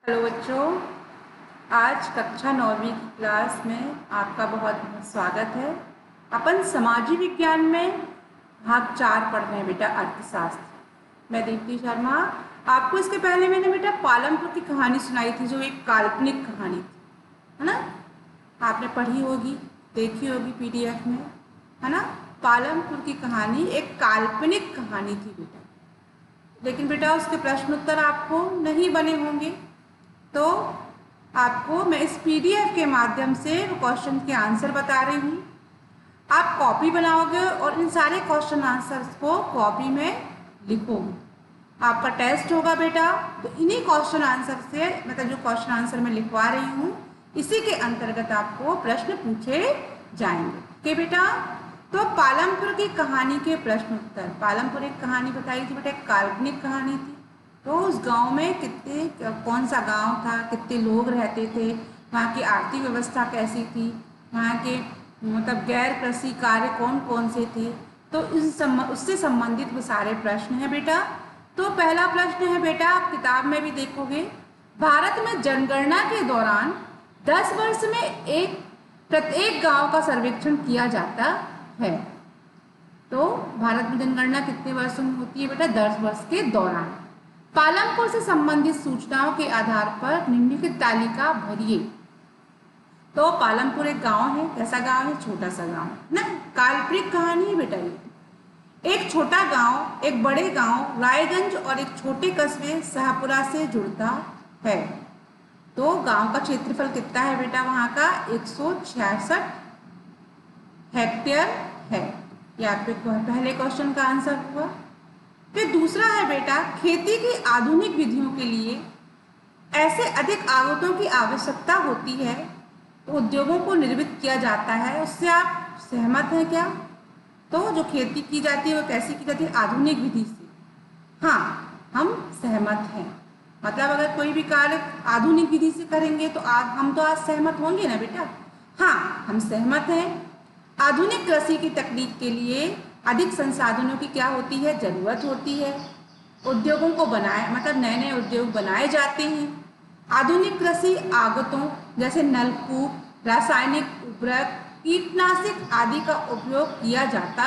Hello बच्चों, आज कक्षा 9वीं की क्लास में आपका बहुत बहुत स्वागत है। अपन समाजी विज्ञान में भाग 4 पढ़ रहे हैं बेटा, अर्थशास्त्र। मैं दीप्ति शर्मा। आपको इसके पहले मैंने बेटा पालमपुर की कहानी सुनाई थी, जो एक काल्पनिक कहानी थी, है ना। आपने पढ़ी होगी, देखी होगी पीडीएफ में, है ना। पालमपुर की कहानी एक काल्पनिक कहानी थी बेटा, लेकिन बेटा उसके प्रश्न उत्तर आपको नहीं बने होंगे। तो आपको मैं इस पीडीएफ के माध्यम से क्वेश्चन के आंसर बता रही हूँ। आप कॉपी बनाओगे और इन सारे क्वेश्चन आंसर्स को कॉपी में लिखोगे। आपका टेस्ट होगा बेटा, तो इन्हीं क्वेश्चन आंसर से, मतलब जो क्वेश्चन आंसर मैं लिखवा रही हूँ, इसी के अंतर्गत आपको प्रश्न पूछे जाएंगे। ओके बेटा। तो पालमपुर की कहानी के प्रश्न उत्तर। पालमपुर एक कहानी बताई थी बेटा, एक काल्पनिक कहानी थी। तो उस गांव में कौन सा गांव था, कितने लोग रहते थे, वहाँ की आर्थिक व्यवस्था कैसी थी, वहाँ के मतलब गैर कृषि कार्य कौन कौन से थे, तो उससे संबंधित वो सारे प्रश्न हैं बेटा। तो पहला प्रश्न है बेटा, आप किताब में भी देखोगे, भारत में जनगणना के दौरान 10 वर्ष में प्रत्येक गांव का सर्वेक्षण किया जाता है। तो भारत में जनगणना कितने वर्षों में होती है बेटा? 10 वर्ष के दौरान। पालमपुर से संबंधित सूचनाओं के आधार पर निम्नलिखित तालिका भरिए। तो पालमपुर एक गांव है, कैसा गांव है? छोटा सा गांव ना, काल्पनिक कहानी है बेटा ये। एक छोटा गांव एक बड़े गांव रायगंज और एक छोटे कस्बे शाहपुरा से जुड़ता है। तो गांव का क्षेत्रफल कितना है बेटा? वहां का 166 हेक्टेयर है। ये आपके पहले क्वेश्चन का आंसर हुआ। फिर दूसरा है बेटा, खेती की आधुनिक विधियों के लिए ऐसे अधिक आगतों की आवश्यकता होती है तो उद्योगों को निर्मित किया जाता है। उससे आप सहमत हैं क्या? तो जो खेती की जाती है वो कैसी की जाती है? आधुनिक विधि से। हाँ, हम सहमत हैं। मतलब अगर कोई भी कार्य आधुनिक विधि से करेंगे तो हम तो आज सहमत होंगे ना बेटा? हाँ, हम सहमत हैं। आधुनिक कृषि की तकनीक के लिए अधिक संसाधनों की क्या होती है? जरूरत होती है। उद्योगों को मतलब नए नए उद्योग बनाए जाते हैं। आधुनिक कृषि आगतों जैसे नलकूप, रासायनिक उर्वरक, कीटनाशक आदि का उपयोग किया जाता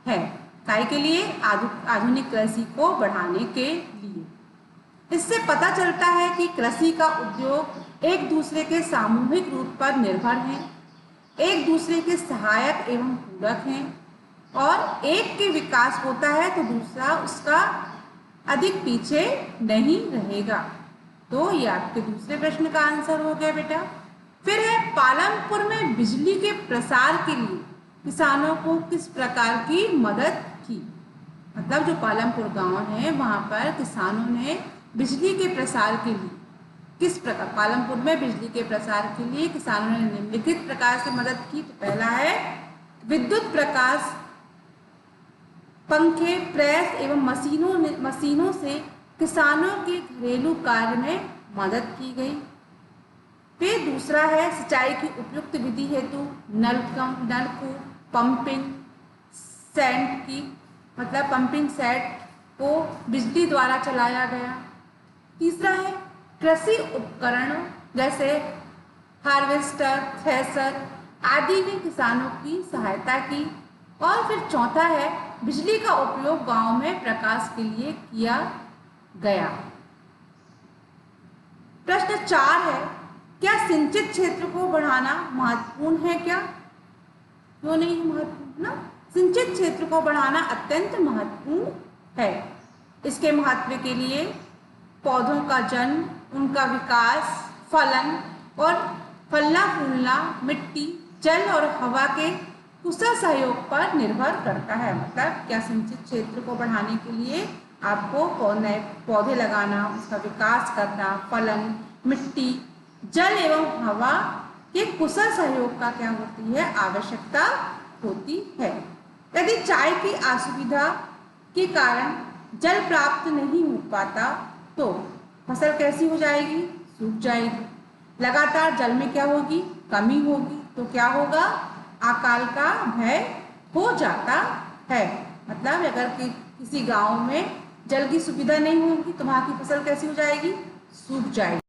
है। काय के लिए? आधुनिक कृषि को बढ़ाने के लिए। इससे पता चलता है कि कृषि का उद्योग एक दूसरे के सामूहिक रूप पर निर्भर हैं, एक दूसरे के सहायक एवं पूरक हैं, और एक के विकास होता है तो दूसरा उसका अधिक पीछे नहीं रहेगा। तो ये आपके दूसरे प्रश्न का आंसर हो गया बेटा। फिर है, पालमपुर में बिजली के प्रसार के लिए किसानों को किस प्रकार की मदद की? मतलब जो पालमपुर गांव है वहां पर किसानों ने बिजली के प्रसार के लिए किस प्रकार, पालमपुर में बिजली के प्रसार के लिए किसानों ने निम्नलिखित प्रकार से मदद की। तो पहला है, विद्युत प्रकाश, पंखे, प्रेस एवं मशीनों से किसानों के घरेलू कार्य में मदद की गई। फिर दूसरा है, सिंचाई की उपयुक्त विधि हेतु नलकूप, पंपिंग सेट की, मतलब पंपिंग सेट को बिजली द्वारा चलाया गया। तीसरा है, कृषि उपकरणों जैसे हार्वेस्टर, थ्रेशर आदि ने किसानों की सहायता की। और फिर चौथा है, बिजली का उपयोग गांव में प्रकाश के लिए किया गया। प्रश्न 4 है, क्या सिंचित क्षेत्र को बढ़ाना महत्वपूर्ण है क्या? क्यों नहीं महत्वपूर्ण ना? सिंचित क्षेत्र को बढ़ाना अत्यंत महत्वपूर्ण है। इसके महत्व के लिए पौधों का जन्म, उनका विकास, फलन और फलना फूलना मिट्टी, जल और हवा के कुशल सहयोग पर निर्भर करता है। मतलब क्या सिंचित क्षेत्र को बढ़ाने के लिए आपको पौधे लगाना, उसका विकास करना, फलन, मिट्टी, जल एवं हवा के कुशल सहयोग का क्या होती है? आवश्यकता होती है। यदि चाय की असुविधा के कारण जल प्राप्त नहीं हो पाता तो फसल कैसी हो जाएगी? सूख जाएगी। लगातार जल में क्या होगी? कमी होगी। तो क्या होगा? अकाल का भय हो जाता है। मतलब अगर किसी गांव में जल की सुविधा नहीं होगी तो वहां की फसल कैसी हो जाएगी? सूख जाएगी।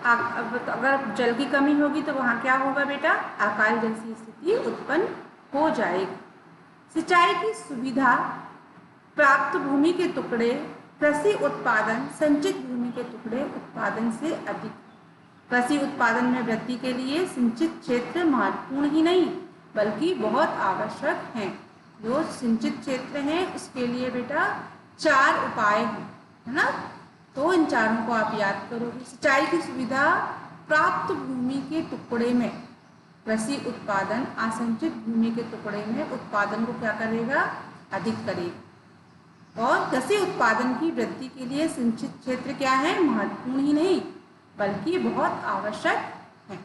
अगर जल की कमी होगी तो वहाँ क्या होगा बेटा, अकाल जैसी स्थिति उत्पन्न हो जाएगी। सिंचाई की सुविधा प्राप्त भूमि के टुकड़े कृषि उत्पादन संचित भूमि के टुकड़े उत्पादन से अधिक। कृषि उत्पादन में वृद्धि के लिए सिंचित क्षेत्र महत्वपूर्ण ही नहीं बल्कि बहुत आवश्यक हैं। जो सिंचित क्षेत्र हैं उसके लिए बेटा 4 उपाय हैं, है ना। तो इन चारों को आप याद करोगे। सिंचाई की सुविधा प्राप्त भूमि के टुकड़े में कृषि उत्पादन असंचित भूमि के टुकड़े में उत्पादन को क्या करेगा, अधिक करेगा। और कृषि उत्पादन की वृद्धि के लिए सिंचित क्षेत्र क्या है, महत्वपूर्ण ही नहीं बल्कि बहुत आवश्यक है।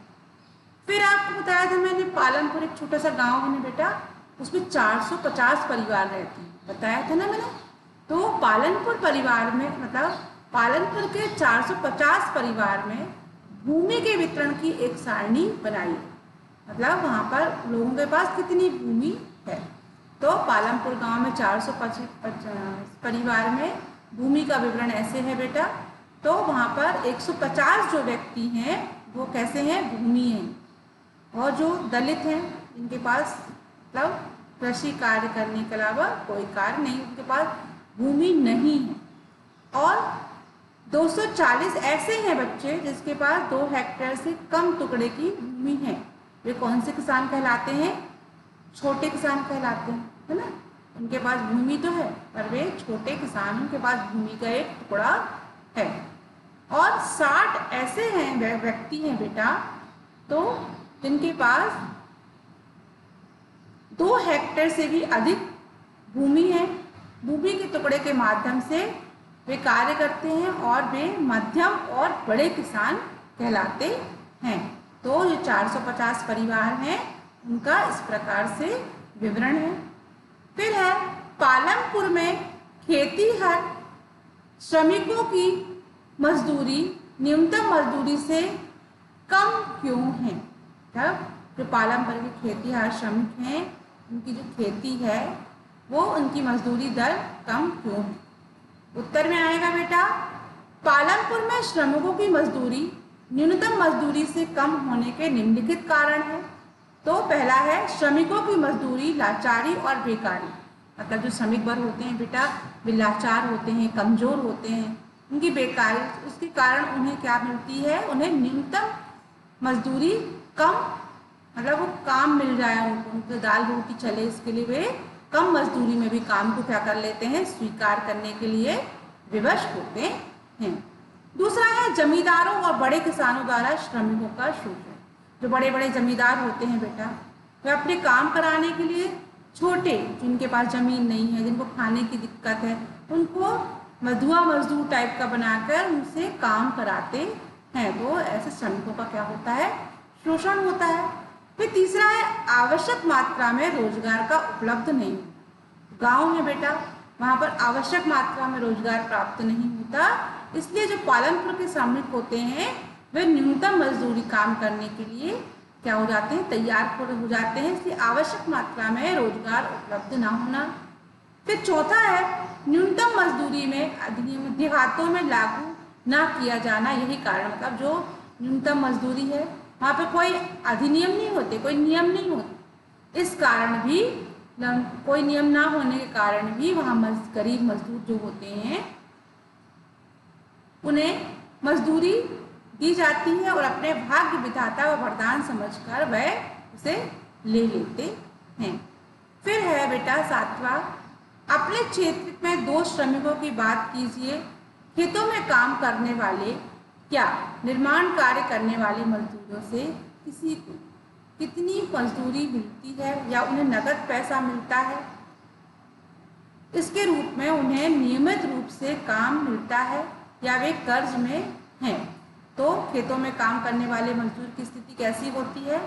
फिर आपको बताया था मैंने पालनपुर एक छोटा सा गांव है ना बेटा, उसमें 450 परिवार रहते हैं, बताया था ना मैंने। तो पालनपुर परिवार में मतलब पालनपुर के 450 परिवार में भूमि के वितरण की एक सारणी बनाई। मतलब वहाँ पर लोगों के पास कितनी भूमि है। तो पालनपुर गांव में 450 परिवार में भूमि का विवरण ऐसे है बेटा। तो वहाँ पर 150 जो व्यक्ति हैं वो कैसे हैं, भूमि हैं। और जो दलित हैं इनके पास मतलब कृषि कार्य करने के अलावा कोई कार्य नहीं, उनके पास भूमि नहीं है। और 240 ऐसे हैं बच्चे जिसके पास 2 हेक्टेयर से कम टुकड़े की भूमि है। वे कौन से किसान कहलाते हैं, छोटे किसान कहलाते हैं, है ना। उनके पास भूमि तो है पर वे छोटे किसान, उनके पास भूमि का एक टुकड़ा है। और 60 ऐसे हैं व्यक्ति हैं बेटा तो जिनके पास 2 हेक्टेयर से भी अधिक भूमि है। भूमि के टुकड़े के माध्यम से वे कार्य करते हैं और वे मध्यम और बड़े किसान कहलाते हैं। तो ये 450 परिवार हैं उनका इस प्रकार से विवरण है। फिर है पालनपुर में खेतीहर श्रमिकों की मजदूरी न्यूनतम मजदूरी से कम क्यों है। तब जो पालनपुर के खेतीहर श्रमिक हैं उनकी जो खेती है वो उनकी मजदूरी दर कम क्यों है। उत्तर में आएगा बेटा, पालनपुर में श्रमिकों की मजदूरी न्यूनतम मजदूरी से कम होने के निम्नलिखित कारण है। तो पहला है श्रमिकों की मजदूरी लाचारी और बेकारी। मतलब जो श्रमिक वर्ग होते हैं बेटा वे लाचार होते हैं, कमजोर होते हैं, उनकी बेकारी उसके कारण उन्हें क्या मिलती है, उन्हें न्यूनतम मजदूरी कम, मतलब वो काम मिल जाए उनको दाल रोटी चले इसके लिए वे कम मजदूरी में भी काम को क्या कर लेते हैं, स्वीकार करने के लिए विवश होते हैं। दूसरा है जमींदारों और बड़े किसानों द्वारा श्रमिकों का शोषण। जो बड़े बड़े जमींदार होते हैं बेटा वे अपने काम कराने के लिए छोटे जिनके पास जमीन नहीं है, जिनको खाने की दिक्कत है, उनको मधुआ मजदूर टाइप का बनाकर उनसे काम कराते हैं। तो ऐसे श्रमिकों का क्या होता है, शोषण होता है। फिर तीसरा है आवश्यक मात्रा में रोजगार का उपलब्ध नहीं। गांव में बेटा वहाँ पर आवश्यक मात्रा में रोजगार प्राप्त नहीं होता, इसलिए जो पालनपुर के श्रमिक होते हैं वे न्यूनतम मजदूरी काम करने के लिए क्या हो जाते हैं, तैयार हो जाते हैं, इसलिए आवश्यक मात्रा में रोजगार उपलब्ध ना होना। फिर चौथा है न्यूनतम मजदूरी में अधिनियम देहातों में लागू ना किया जाना। यही कारण मतलब जो न्यूनतम मजदूरी है वहाँ पर कोई अधिनियम नहीं होते, कोई नियम नहीं होते, इस कारण भी कोई नियम ना होने के कारण भी वहाँ गरीब मजदूर जो होते हैं उन्हें मजदूरी दी जाती है और अपने भाग्य विधाता व वरदान समझकर वह उसे ले लेते हैं। फिर है बेटा 7वां, अपने क्षेत्र में 2 श्रमिकों की बात कीजिए। खेतों में काम करने वाले क्या निर्माण कार्य करने वाले मजदूरों से किसी को कितनी मजदूरी मिलती है या उन्हें नगद पैसा मिलता है, इसके रूप में उन्हें नियमित रूप से काम मिलता है या वे कर्ज में हैं। तो खेतों में काम करने वाले मजदूर की स्थिति कैसी होती है,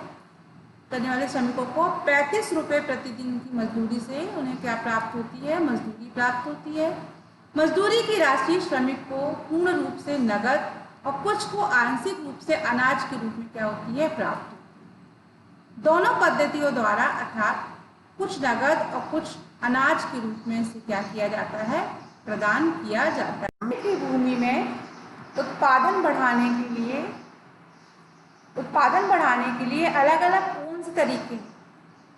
करने वाले श्रमिकों को 35 रुपये प्रतिदिन की मजदूरी से उन्हें क्या प्राप्त होती है, मजदूरी प्राप्त होती है। मजदूरी की राशि श्रमिक को पूर्ण रूप से नगद और कुछ को आंशिक रूप से अनाज के रूप में क्या होती है, प्राप्त होती है। दोनों पद्धतियों द्वारा अर्थात कुछ नगद और कुछ अनाज के रूप में से क्या किया जाता है, प्रदान किया जाता है। की भूमि में उत्पादन बढ़ाने के लिए उत्पादन बढ़ाने के लिए अलग अलग कौन से तरीके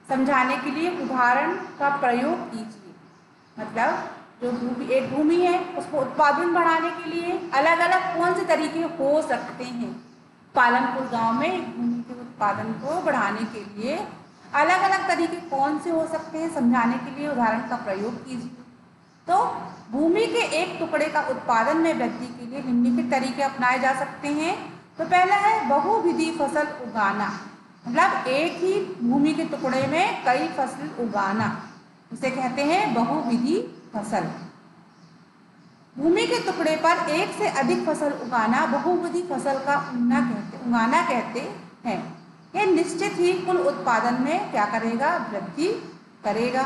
समझाने के लिए उदाहरण का प्रयोग कीजिए। मतलब जो एक भूमि है उसको उत्पादन बढ़ाने के लिए अलग अलग कौन से तरीके हो सकते हैं। पालनपुर गांव में भूमि के उत्पादन को बढ़ाने के लिए अलग अलग तरीके कौन से हो सकते हैं, समझाने के लिए उदाहरण का प्रयोग कीजिए। तो भूमि के एक टुकड़े का उत्पादन में वृद्धि के लिए निम्नलिखित तरीके अपनाए जा सकते हैं। तो पहला है बहुविधि फसल उगाना, मतलब एक ही भूमि के टुकड़े में कई फसल उगाना, इसे कहते हैं बहुविधि फसल। भूमि के टुकड़े पर एक से अधिक फसल उगाना बहुविधि फसल का उगाना कहते हैं। यह निश्चित ही कुल उत्पादन में क्या करेगा, वृद्धि करेगा।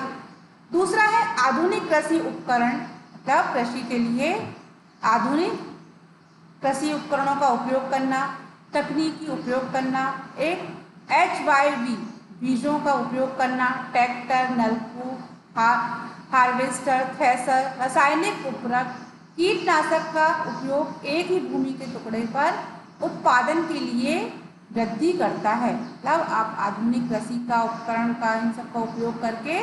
दूसरा है आधुनिक कृषि उपकरण, मतलब कृषि के लिए आधुनिक कृषि उपकरणों का उपयोग करना, तकनीकी उपयोग करना। एक HYV बीजों का उपयोग करना, ट्रैक्टर, नलकूप, हार्वेस्टर, थ्रेशर, रासायनिक उर्वरक, कीटनाशक का उपयोग एक ही भूमि के टुकड़े पर उत्पादन के लिए वृद्धि करता है। मतलब आप आधुनिक कृषि का उपकरण का इन सब का उपयोग करके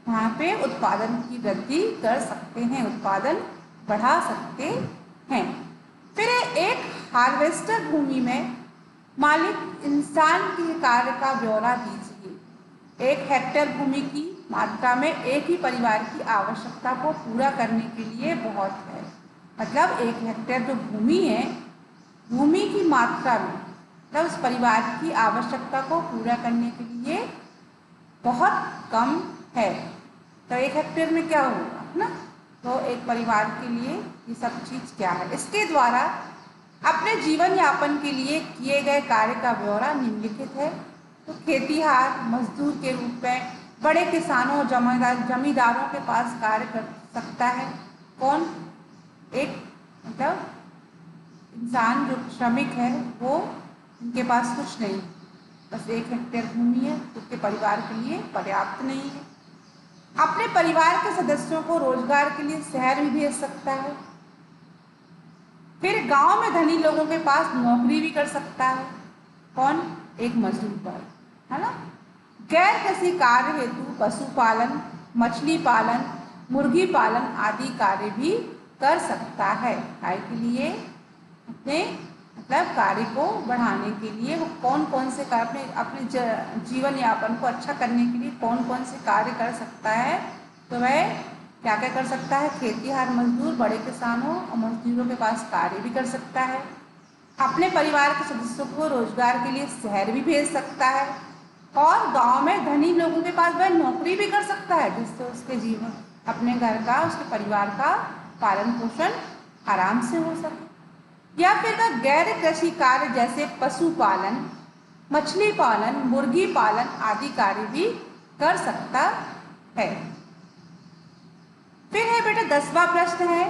वहाँ पे उत्पादन की वृद्धि कर सकते हैं, उत्पादन बढ़ा सकते हैं। फिर एक हार्वेस्टर, भूमि में मालिक इंसान के कार्य का ब्यौरा दीजिए। 1 हेक्टेयर भूमि की मात्रा में एक ही परिवार की आवश्यकता को पूरा करने के लिए बहुत है। मतलब 1 हेक्टेयर जो भूमि है, भूमि की मात्रा में मतलब उस परिवार की आवश्यकता को पूरा करने के लिए बहुत कम है। तो 1 हेक्टेयर में क्या होगा, है ना। तो एक परिवार के लिए ये सब चीज़ क्या है। इसके द्वारा अपने जीवन यापन के लिए किए गए कार्य का ब्यौरा निम्नलिखित है। तो खेतीहार मजदूर के रूप में बड़े किसानों जमींदारों के पास कार्य कर सकता है। कौन, एक मतलब इंसान जो श्रमिक है, वो उनके पास कुछ नहीं, बस 1 हेक्टेयर भूमि है, उसके परिवार के लिए पर्याप्त नहीं है। अपने परिवार के सदस्यों को रोजगार के लिए शहर भी भेज सकता है। फिर गांव में धनी लोगों के पास नौकरी भी कर सकता है। कौन, एक मजदूर पर, है ना। गैर कृषि कार्य हेतु पशुपालन, मछली पालन, मुर्गी पालन आदि कार्य भी कर सकता है। कार्य के लिए अपने मतलब कार्य को बढ़ाने के लिए वो कौन कौन से कार्य अपने जीवन यापन को अच्छा करने के लिए कौन कौन से कार्य कर सकता है। तो वह क्या क्या कर सकता है, खेतीहार मजदूर, बड़े किसानों और मजदूरों के पास कार्य भी कर सकता है। अपने परिवार के सदस्यों को रोजगार के लिए शहर भी भेज सकता है। और गांव में धनी लोगों के पास वह नौकरी भी कर सकता है, जिससे उसके जीवन अपने घर का, उसके परिवार का पालन पोषण आराम से हो सके। या फिर वह गैर कृषि कार्य जैसे पशुपालन, मछली पालन, मुर्गी पालन आदि कार्य भी कर सकता है। फिर है बेटा 10वां प्रश्न है,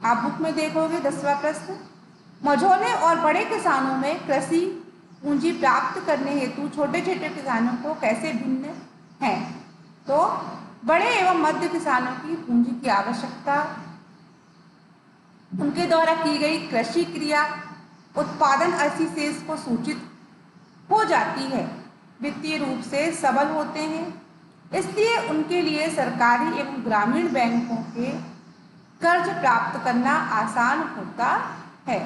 आप बुक में देखोगे 10वां प्रश्न। मझोले और बड़े किसानों में कृषि पूंजी प्राप्त करने हेतु छोटे छोटे किसानों को कैसे भिन्न है। तो बड़े एवं मध्य किसानों की पूंजी की आवश्यकता, उनके द्वारा की गई कृषि क्रिया उत्पादन अधिशेष को सूचित हो जाती है, वित्तीय रूप से सबल होते हैं, इसलिए उनके लिए सरकारी एवं ग्रामीण बैंकों के कर्ज प्राप्त करना आसान होता है।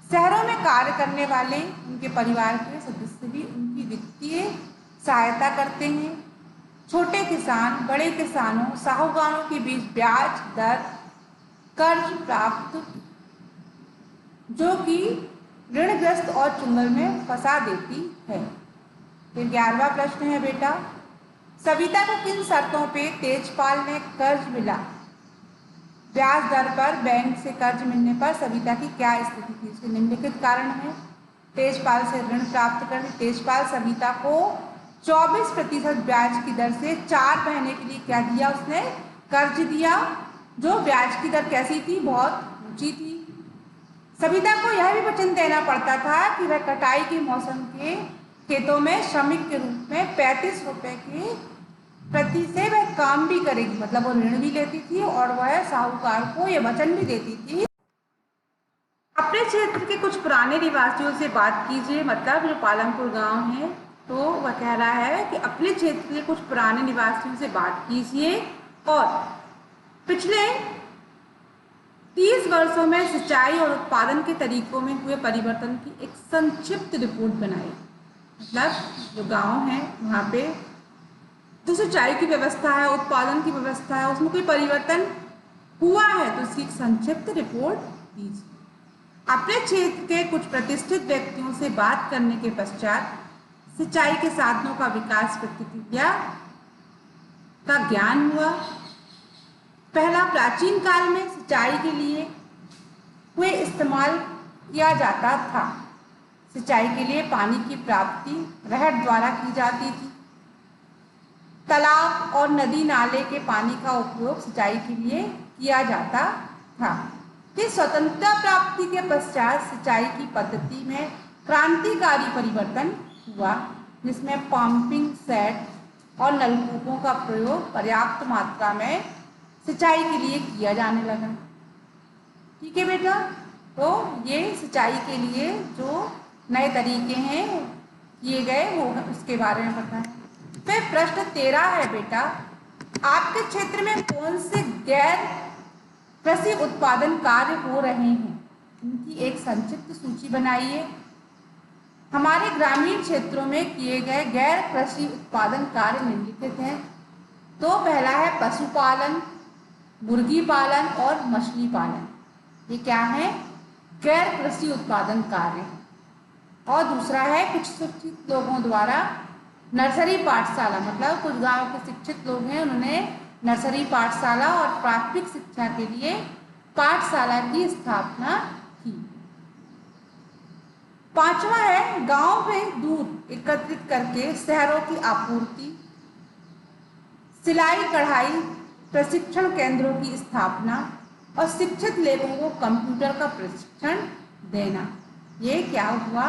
शहरों में कार्य करने वाले उनके परिवार के सदस्य भी उनकी वित्तीय सहायता करते हैं। छोटे किसान बड़े किसानों साहूकारों के बीच ब्याज दर कर्ज प्राप्त जो कि ऋणग्रस्त और चुंगल में फंसा देती है। फिर 11वां प्रश्न है बेटा, सविता को किन शर्तों पे तेजपाल ने कर्ज मिला। ब्याज दर पर बैंक से कर्ज मिलने पर सविता की क्या स्थिति थी, इसके निम्नलिखित कारण है। तेजपाल से ऋण प्राप्त करने, तेजपाल सविता को 24% ब्याज की दर से 4 महीने के लिए क्या दिया, उसने कर्ज दिया, जो ब्याज की दर कैसी थी, बहुत ऊंची थी। सविता को यह भी वचन देना पड़ता था कि वह कटाई के मौसम के खेतों में श्रमिक के रूप में 35 रुपए के प्रति से वह काम भी करेगी, मतलब वो ऋण भी लेती थी और वह साहूकार को यह वचन भी देती थी अपने क्षेत्र के कुछ पुराने निवासियों से बात कीजिए। मतलब जो पालमपुर गांव है, तो वह कह रहा है कि अपने क्षेत्र के कुछ पुराने निवासियों से बात कीजिए और पिछले 30 वर्षों में सिंचाई और उत्पादन के तरीकों में हुए परिवर्तन की एक संक्षिप्त रिपोर्ट बनाई। मतलब जो गांव है वहाँ पे जो सिंचाई की व्यवस्था है, उत्पादन की व्यवस्था है, उसमें कोई परिवर्तन हुआ है तो उसकी एक संक्षिप्त रिपोर्ट दीजिए। अपने क्षेत्र के कुछ प्रतिष्ठित व्यक्तियों से बात करने के पश्चात सिंचाई के साधनों का विकास प्रतिक्रिया का ज्ञान हुआ। पहला, प्राचीन काल में सिंचाई के लिए हुए इस्तेमाल किया जाता था। सिंचाई के लिए पानी की प्राप्ति नहर द्वारा की जाती थी। तालाब और नदी नाले के पानी का उपयोग सिंचाई के लिए किया जाता था। फिर स्वतंत्रता प्राप्ति के पश्चात सिंचाई की पद्धति में क्रांतिकारी परिवर्तन हुआ, जिसमें पंपिंग सेट और नलकूपों का प्रयोग पर्याप्त मात्रा में सिंचाई के लिए किया जाने लगा। ठीक है बेटा, तो ये सिंचाई के लिए जो नए तरीके हैं किए गए वो उसके बारे में बताएं। फिर प्रश्न 13 है बेटा, आपके क्षेत्र में कौन से गैर कृषि उत्पादन कार्य हो रहे हैं, इनकी एक संक्षिप्त सूची बनाइए। हमारे ग्रामीण क्षेत्रों में किए गए गैर कृषि उत्पादन कार्य निम्नलिखित हैं। तो पहला है पशुपालन, मुर्गी पालन और मछली पालन। ये क्या है? गैर कृषि उत्पादन कार्य। और दूसरा है कुछ शिक्षित लोगों द्वारा नर्सरी पाठशाला, मतलब कुछ गांव के शिक्षित लोग हैं, उन्होंने नर्सरी पाठशाला और प्राथमिक शिक्षा के लिए पाठशाला की स्थापना की। पांचवा है गांव में दूध एकत्रित करके शहरों की आपूर्ति, सिलाई कढ़ाई प्रशिक्षण केंद्रों की स्थापना और शिक्षित लोगों को कंप्यूटर का प्रशिक्षण देना। ये क्या हुआ?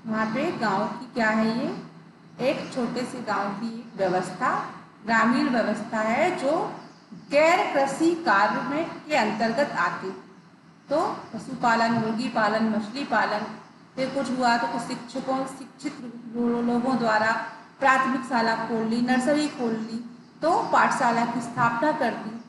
वहाँ पे गांव की क्या है, ये एक छोटे से गांव की व्यवस्था, ग्रामीण व्यवस्था है जो गैर कृषि कार्य में के अंतर्गत आती। तो पशुपालन, मुर्गी पालन, मछली पालन। फिर कुछ हुआ तो कुछ शिक्षित लोगों द्वारा प्राथमिक शाला खोल ली, नर्सरी खोल ली, तो पाठशाला की स्थापना कर दी।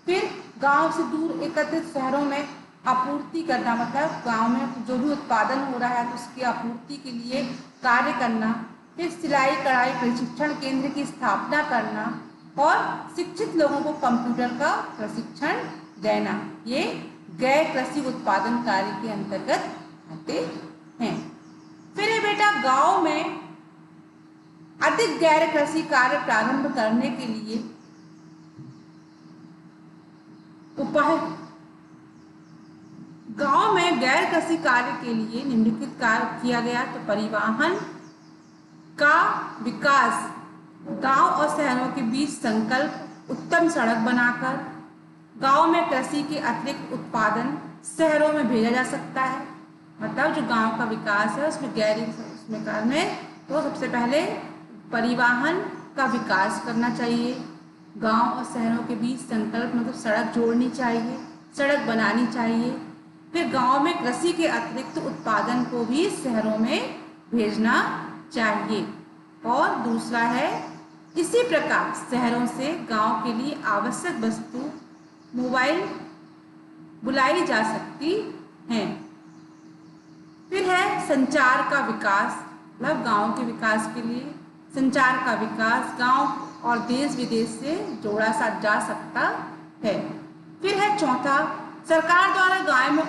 फिर गांव से दूर एकत्रित शहरों में आपूर्ति करना, मतलब गांव में जो भी उत्पादन हो रहा है तो उसकी आपूर्ति के लिए कार्य करना। फिर सिलाई कढ़ाई प्रशिक्षण केंद्र की स्थापना करना और शिक्षित लोगों को कंप्यूटर का प्रशिक्षण देना। ये गैर कृषि उत्पादन कार्य के अंतर्गत आते हैं। फिर ये बेटा गांव में अधिक गैर कृषि कार्य प्रारंभ करने के लिए उपाय। गांव में गैर कृषि कार्य के लिए निम्नलिखित कार्य किया गया। तो परिवहन का विकास, गांव और शहरों के बीच संकल्प, उत्तम सड़क बनाकर गांव में कृषि के अतिरिक्त उत्पादन शहरों में भेजा जा सकता है। मतलब जो गांव का विकास है उसमें उसमें कार्य तो सबसे पहले परिवहन का विकास करना चाहिए। गांव और शहरों के बीच संकल्प, मतलब सड़क जोड़नी चाहिए, सड़क बनानी चाहिए। फिर गांव में कृषि के अतिरिक्त उत्पादन को भी शहरों में भेजना चाहिए। और दूसरा है इसी प्रकार शहरों से गांव के लिए आवश्यक वस्तु मोबाइल बुलाई जा सकती हैं। फिर है संचार का विकास, मतलब गांव के विकास के लिए संचार का विकास, गांव और देश विदेश से जोड़ा जा सकता है। फिर है चौथा, सरकार द्वारा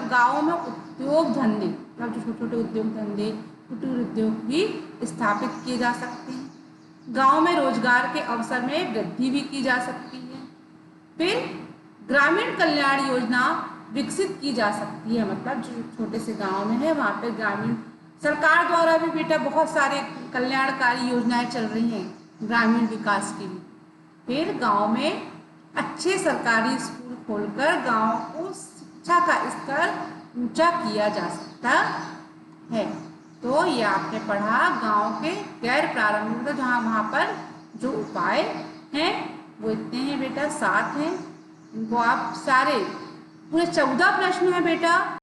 गाँवों में उद्योग धंधे, मतलब जो छोटे छोटे उद्योग धंधे, कुटीर उद्योग भी स्थापित किए जा सकते हैं। गांव में रोजगार के अवसर में वृद्धि भी की जा सकती है। फिर ग्रामीण कल्याण योजना विकसित की जा सकती है, मतलब जो छोटे से गांव में है वहाँ पे ग्रामीण सरकार द्वारा भी बेटा बहुत सारे कल्याणकारी योजनाएं चल रही हैं ग्रामीण विकास के लिए। फिर गांव में अच्छे सरकारी स्कूल खोलकर गांव को शिक्षा का स्तर ऊंचा किया जा सकता है। तो ये आपने पढ़ा गांव के गैर प्रारंभिक, मतलब जहाँ वहाँ पर जो उपाय हैं वो इतने हैं बेटा, 7 हैं। इनको आप सारे पूरे 14 प्रश्न हैं बेटा।